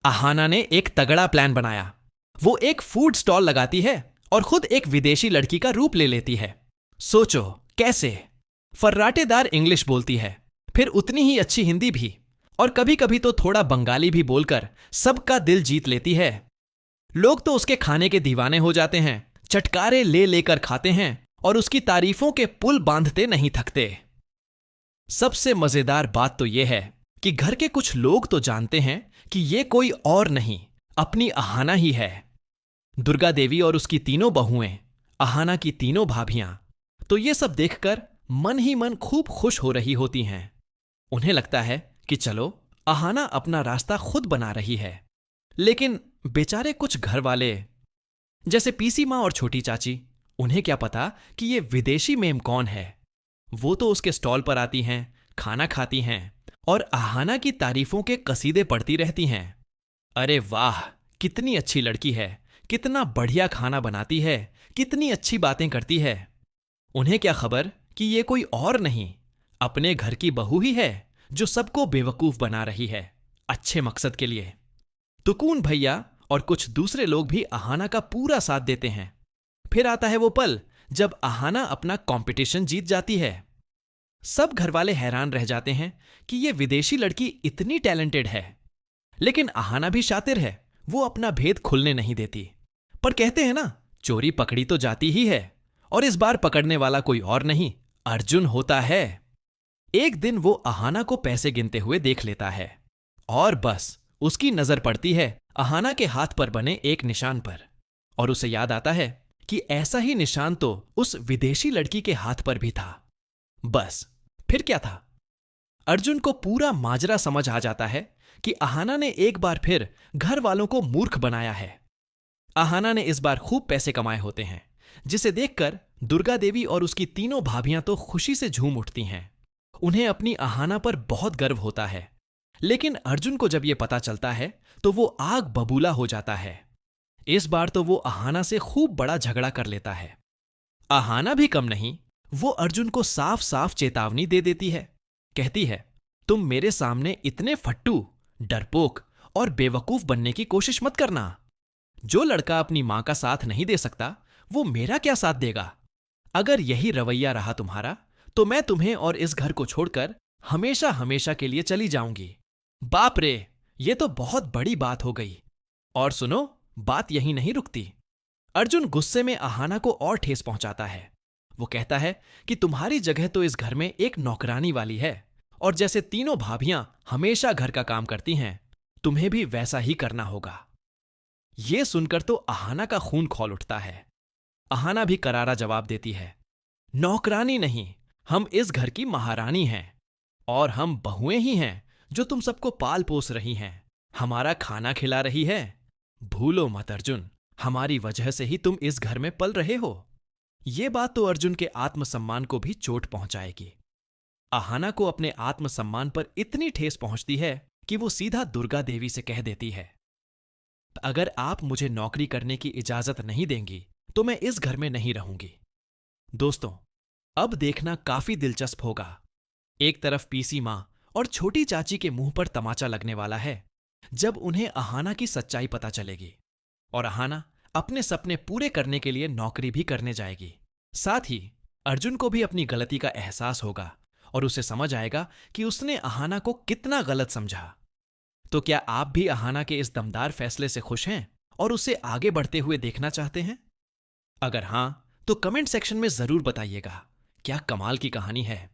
अहाना ने एक तगड़ा प्लान बनाया। वो एक फूड स्टॉल लगाती है और खुद एक विदेशी लड़की का रूप ले लेती है। सोचो कैसे? फर्राटेदार इंग्लिश बोलती है, फिर उतनी ही अच्छी हिंदी भी, और कभी कभी तो थोड़ा बंगाली भी बोलकर सबका दिल जीत लेती है। लोग तो उसके खाने के दीवाने हो जाते हैं, चटकारे ले लेकर खाते हैं और उसकी तारीफों के पुल बांधते नहीं थकते। सबसे मजेदार बात तो यह है कि घर के कुछ लोग तो जानते हैं कि ये कोई और नहीं, अपनी अहाना ही है। दुर्गा देवी और उसकी तीनों बहुएं, अहाना की तीनों भाभियां, तो ये सब देखकर मन ही मन खूब खुश हो रही होती हैं। उन्हें लगता है कि चलो अहाना अपना रास्ता खुद बना रही है। लेकिन बेचारे कुछ घर वाले, जैसे पीसी माँ और छोटी चाची, उन्हें क्या पता कि ये विदेशी मेम कौन है। वो तो उसके स्टॉल पर आती हैं, खाना खाती हैं और अहाना की तारीफों के कसीदे पढ़ती रहती हैं। अरे वाह, कितनी अच्छी लड़की है, कितना बढ़िया खाना बनाती है, कितनी अच्छी बातें करती है। उन्हें क्या खबर कि ये कोई और नहीं, अपने घर की बहू ही है जो सबको बेवकूफ बना रही है, अच्छे मकसद के लिए। तुकून भैया और कुछ दूसरे लोग भी अहाना का पूरा साथ देते हैं। फिर आता है वो पल जब अहाना अपना कंपटीशन जीत जाती है। सब घरवाले हैरान रह जाते हैं कि ये विदेशी लड़की इतनी टैलेंटेड है। लेकिन अहाना भी शातिर है, वो अपना भेद खुलने नहीं देती। पर कहते हैं ना, चोरी पकड़ी तो जाती ही है, और इस बार पकड़ने वाला कोई और नहीं, अर्जुन होता है। एक दिन वो अहाना को पैसे गिनते हुए देख लेता है और बस उसकी नजर पड़ती है अहाना के हाथ पर बने एक निशान पर, और उसे याद आता है कि ऐसा ही निशान तो उस विदेशी लड़की के हाथ पर भी था। बस फिर क्या था? अर्जुन को पूरा माजरा समझ आ जाता है कि अहाना ने एक बार फिर घर वालों को मूर्ख बनाया है। अहाना ने इस बार खूब पैसे कमाए होते हैं, जिसे देखकर दुर्गा देवी और उसकी तीनों भाभियां तो खुशी से झूम उठती हैं। उन्हें अपनी अहाना पर बहुत गर्व होता है। लेकिन अर्जुन को जब यह पता चलता है तो वो आग बबूला हो जाता है। इस बार तो वो अहाना से खूब बड़ा झगड़ा कर लेता है। अहाना भी कम नहीं, वो अर्जुन को साफ साफ चेतावनी दे देती है। कहती है, तुम मेरे सामने इतने फट्टू, डरपोक और बेवकूफ बनने की कोशिश मत करना। जो लड़का अपनी मां का साथ नहीं दे सकता, वो मेरा क्या साथ देगा? अगर यही रवैया रहा तुम्हारा, तो मैं तुम्हें और इस घर को छोड़कर हमेशा हमेशा के लिए चली जाऊंगी। बाप रे, ये तो बहुत बड़ी बात हो गई। और सुनो, बात यहीं नहीं रुकती। अर्जुन गुस्से में अहाना को और ठेस पहुंचाता है। वो कहता है कि तुम्हारी जगह तो इस घर में एक नौकरानी वाली है, और जैसे तीनों भाभियां हमेशा घर का काम करती हैं, तुम्हें भी वैसा ही करना होगा। ये सुनकर तो अहाना का खून खौल उठता है। अहाना भी करारा जवाब देती है, नौकरानी नहीं, हम इस घर की महारानी हैं, और हम बहुएं ही हैं जो तुम सबको पाल पोस रही हैं, हमारा खाना खिला रही है। भूलो मत अर्जुन, हमारी वजह से ही तुम इस घर में पल रहे हो। ये बात तो अर्जुन के आत्मसम्मान को भी चोट पहुंचाएगी। अहाना को अपने आत्मसम्मान पर इतनी ठेस पहुंचती है कि वो सीधा दुर्गा देवी से कह देती है, अगर आप मुझे नौकरी करने की इजाजत नहीं देंगी तो मैं इस घर में नहीं रहूंगी। दोस्तों, अब देखना काफी दिलचस्प होगा। एक तरफ पीसी मां और छोटी चाची के मुंह पर तमाचा लगने वाला है जब उन्हें अहाना की सच्चाई पता चलेगी, और अहाना अपने सपने पूरे करने के लिए नौकरी भी करने जाएगी। साथ ही अर्जुन को भी अपनी गलती का एहसास होगा और उसे समझ आएगा कि उसने अहाना को कितना गलत समझा। तो क्या आप भी अहाना के इस दमदार फैसले से खुश हैं और उसे आगे बढ़ते हुए देखना चाहते हैं? अगर हां, तो कमेंट सेक्शन में जरूर बताइएगा। क्या कमाल की कहानी है।